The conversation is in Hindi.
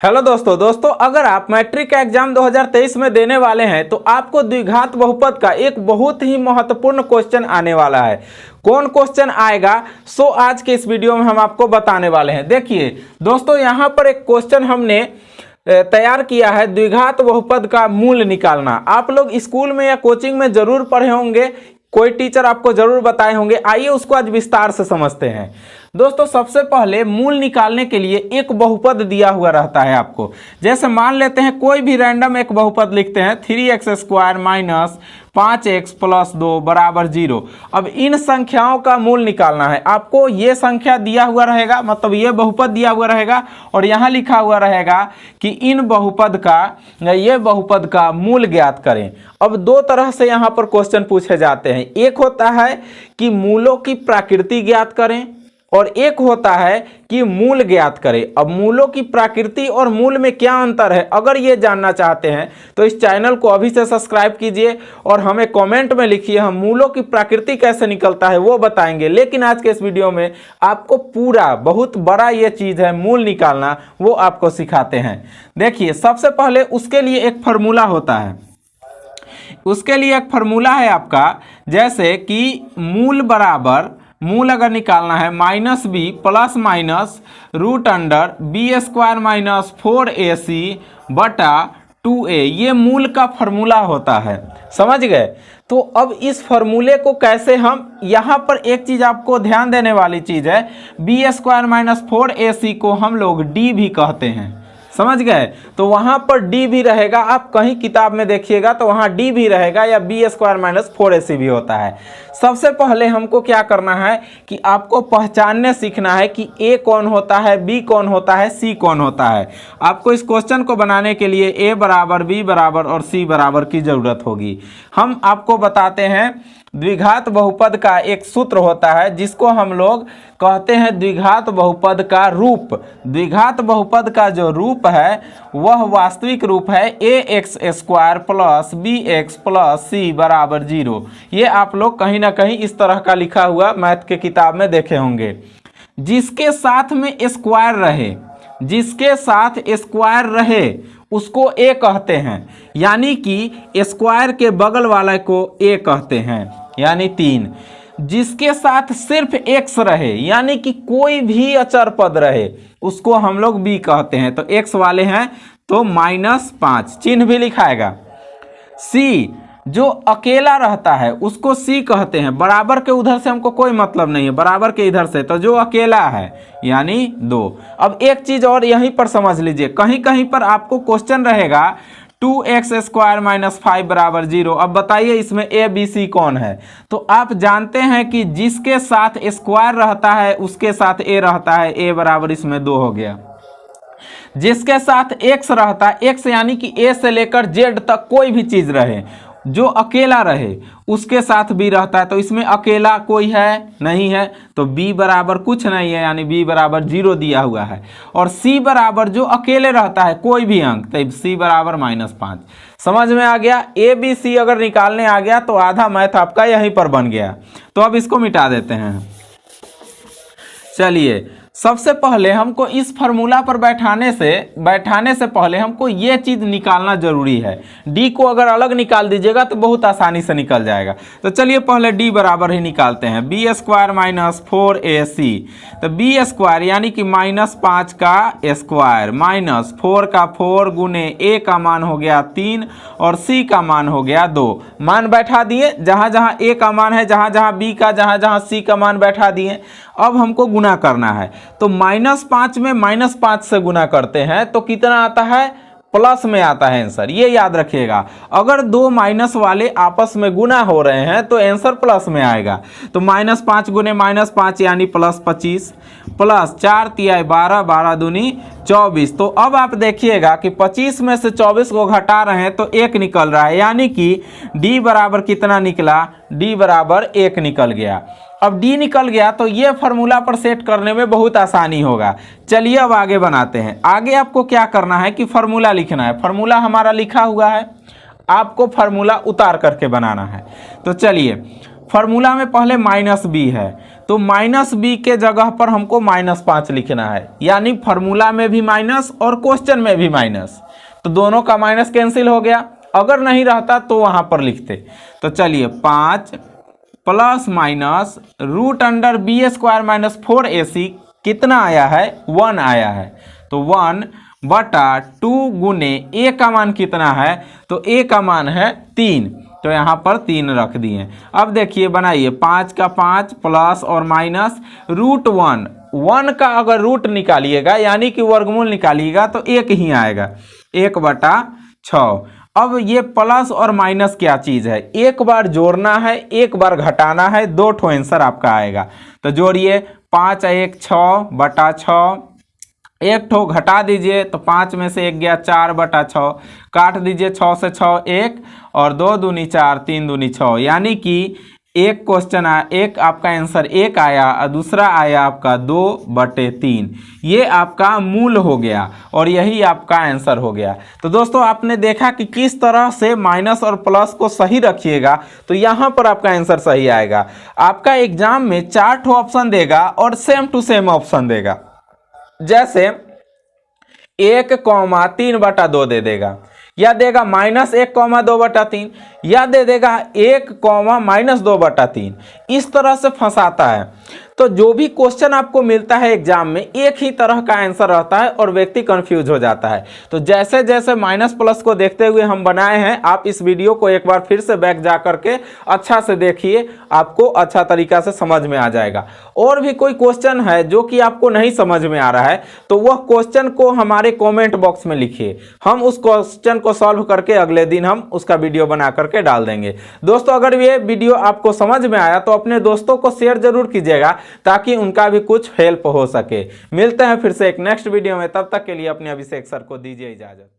हेलो दोस्तों अगर आप मैट्रिक का एग्जाम 2023 में देने वाले हैं तो आपको द्विघात बहुपद का एक बहुत ही महत्वपूर्ण क्वेश्चन आने वाला है। कौन क्वेश्चन आएगा सो आज के इस वीडियो में हम आपको बताने वाले हैं। देखिए दोस्तों, यहाँ पर एक क्वेश्चन हमने तैयार किया है, द्विघात बहुपद का मूल निकालना। आप लोग स्कूल में या कोचिंग में जरूर पढ़े होंगे, कोई टीचर आपको जरूर बताए होंगे। आइए उसको आज विस्तार से समझते हैं। दोस्तों सबसे पहले मूल निकालने के लिए एक बहुपद दिया हुआ रहता है आपको। जैसे मान लेते हैं कोई भी रैंडम एक बहुपद लिखते हैं 3x² माइनस 5x प्लस 2 बराबर 0। अब इन संख्याओं का मूल निकालना है आपको। ये संख्या दिया हुआ रहेगा, मतलब ये बहुपद दिया हुआ रहेगा और यहाँ लिखा हुआ रहेगा कि इन बहुपद का ये बहुपद का मूल ज्ञात करें। अब दो तरह से यहाँ पर क्वेश्चन पूछे जाते हैं। एक होता है कि मूलों की प्रकृति ज्ञात करें और एक होता है कि मूल ज्ञात करें। अब मूलों की प्रकृति और मूल में क्या अंतर है, अगर ये जानना चाहते हैं तो इस चैनल को अभी से सब्सक्राइब कीजिए और हमें कमेंट में लिखिए। हम मूलों की प्रकृति कैसे निकलता है वो बताएंगे, लेकिन आज के इस वीडियो में आपको पूरा बहुत बड़ा ये चीज़ है मूल निकालना, वो आपको सिखाते हैं। देखिए सबसे पहले उसके लिए एक फार्मूला होता है। उसके लिए एक फार्मूला है आपका, जैसे कि मूल बराबर, मूल अगर निकालना है minus b plus minus root under b² minus 4ac बटा 2a, ये मूल का फार्मूला होता है। समझ गए? तो अब इस फार्मूले को कैसे हम, यहाँ पर एक चीज़ आपको ध्यान देने वाली चीज़ है, b² माइनस 4ac को हम लोग d भी कहते हैं। समझ गए? तो वहाँ पर d भी रहेगा, आप कहीं किताब में देखिएगा तो वहाँ d भी रहेगा या b² माइनस 4ac भी होता है। सबसे पहले हमको क्या करना है कि आपको पहचानने सीखना है कि a कौन होता है, b कौन होता है, c कौन होता है। आपको इस क्वेश्चन को बनाने के लिए a बराबर, b बराबर और c बराबर की ज़रूरत होगी। हम आपको बताते हैं द्विघात बहुपद का एक सूत्र होता है जिसको हम लोग कहते हैं द्विघात बहुपद का रूप। द्विघात बहुपद का जो रूप है वह वास्तविक रूप है ax² plus bx plus c बराबर 0। ये आप लोग कहीं ना कहीं इस तरह का लिखा हुआ मैथ के किताब में देखे होंगे। जिसके साथ में स्क्वायर रहे, जिसके साथ स्क्वायर रहे उसको a कहते हैं, यानी कि स्क्वायर के बगल वाले को a कहते हैं, यानी 3। जिसके साथ सिर्फ x रहे, यानी कि कोई भी अचर पद रहे, उसको हम लोग b कहते हैं। तो x वाले हैं तो -5 चिन्ह भी लिखाएगा। c जो अकेला रहता है उसको c कहते हैं। बराबर के उधर से हमको कोई मतलब नहीं है, बराबर के इधर से, तो जो अकेला है यानी 2। अब एक चीज और यहीं पर समझ लीजिए, कहीं कहीं पर आपको क्वेश्चन रहेगा 2x² माइनस 5 बराबर 0। अब बताइए इसमें a b c कौन है? तो आप जानते हैं कि जिसके साथ स्क्वायर रहता है उसके साथ a रहता है, a बराबर इसमें 2 हो गया। जिसके साथ x रहता है, x यानी कि a से लेकर z तक कोई भी चीज रहे, जो अकेला रहे उसके साथ b रहता है। तो इसमें अकेला कोई है नहीं है, तो b बराबर कुछ नहीं है, यानी b बराबर 0 दिया हुआ है। और c बराबर जो अकेले रहता है कोई भी अंक, तो c बराबर -5। समझ में आ गया? a b c अगर निकालने आ गया तो आधा मैथ आपका यहीं पर बन गया। तो अब इसको मिटा देते हैं। चलिए सबसे पहले हमको इस फार्मूला पर बैठाने से पहले हमको ये चीज़ निकालना जरूरी है। d को अगर अलग निकाल दीजिएगा तो बहुत आसानी से निकल जाएगा। तो चलिए पहले d बराबर ही निकालते हैं, b² माइनस 4ac। तो b² यानी कि -5 का स्क्वायर माइनस 4 का 4 गुने a का मान हो गया 3 और c का मान हो गया 2। मान बैठा दिए, जहाँ जहाँ a का मान है, जहाँ जहाँ b का, जहाँ जहाँ c का मान बैठा दिए। अब हमको गुना करना है, तो -5 में -5 से गुना करते हैं तो कितना आता है? प्लस में आता है आंसर। ये याद रखिएगा, अगर दो माइनस वाले आपस में गुना हो रहे हैं तो आंसर प्लस में आएगा। तो -5 गुने -5 यानी +25 प्लस 4 तिहाई 12, 12 दूनी 24। तो अब आप देखिएगा कि 25 में से 24 को घटा रहे हैं तो 1 निकल रहा है, यानी कि d बराबर कितना निकला? d बराबर 1 निकल गया। अब d निकल गया तो ये फार्मूला पर सेट करने में बहुत आसानी होगा। चलिए अब आगे बनाते हैं। आगे आपको क्या करना है कि फार्मूला लिखना है। फार्मूला हमारा लिखा हुआ है, आपको फार्मूला उतार करके बनाना है। तो चलिए फार्मूला में पहले -b है, तो -b के जगह पर हमको -5 लिखना है, यानी फॉर्मूला में भी माइनस और क्वेश्चन में भी माइनस, तो दोनों का माइनस कैंसिल हो गया। अगर नहीं रहता तो वहां पर लिखते। तो चलिए 5 प्लस माइनस √b² - 4ac कितना आया है, 1 आया है। तो 1/2 गुने a का मान कितना है, तो a का मान है 3, तो यहाँ पर 3 रख दिए। अब देखिए बनाइए 5 का 5 प्लस और माइनस √1 का अगर रूट निकालिएगा यानी कि वर्गमूल निकालिएगा तो 1 ही आएगा, 1/6। अब ये प्लस और माइनस क्या चीज़ है, एक बार जोड़ना है एक बार घटाना है, 2 ठो आंसर आपका आएगा। तो जोड़िए 5 1 6/6, एक ठो घटा दीजिए तो 5 में से 1 गया 4/6, काट दीजिए 6 से 6 1 और 2 दूनी 4 3 दूनी 6, यानी कि एक क्वेश्चन आया, एक आपका आंसर 1 आया और दूसरा आया आपका 2/3। ये आपका मूल हो गया और यही आपका आंसर हो गया। तो दोस्तों आपने देखा कि किस तरह से माइनस और प्लस को सही रखिएगा तो यहाँ पर आपका आंसर सही आएगा। आपका एग्जाम में 4 ठो ऑप्शन देगा और सेम टू सेम ऑप्शन देगा, जैसे 1,3/2 दे देगा, या देगा -1,2/3, या दे देगा 1,-2/3। इस तरह से फंसाता है। तो जो भी क्वेश्चन आपको मिलता है एग्जाम में एक ही तरह का आंसर रहता है और व्यक्ति कंफ्यूज हो जाता है। तो जैसे जैसे माइनस प्लस को देखते हुए हम बनाए हैं, आप इस वीडियो को एक बार फिर से बैक जा करके अच्छा से देखिए, आपको अच्छा तरीका से समझ में आ जाएगा। और भी कोई क्वेश्चन है जो कि आपको नहीं समझ में आ रहा है तो वह क्वेश्चन को हमारे कॉमेंट बॉक्स में लिखिए, हम उस क्वेश्चन को सॉल्व करके अगले दिन हम उसका वीडियो बना करके डाल देंगे। दोस्तों अगर ये वीडियो आपको समझ में आया तो अपने दोस्तों को शेयर जरूर कीजिएगा ताकि उनका भी कुछ हेल्प हो सके। मिलते हैं फिर से एक नेक्स्ट वीडियो में, तब तक के लिए अपने अभिषेक सर को दीजिए इजाजत।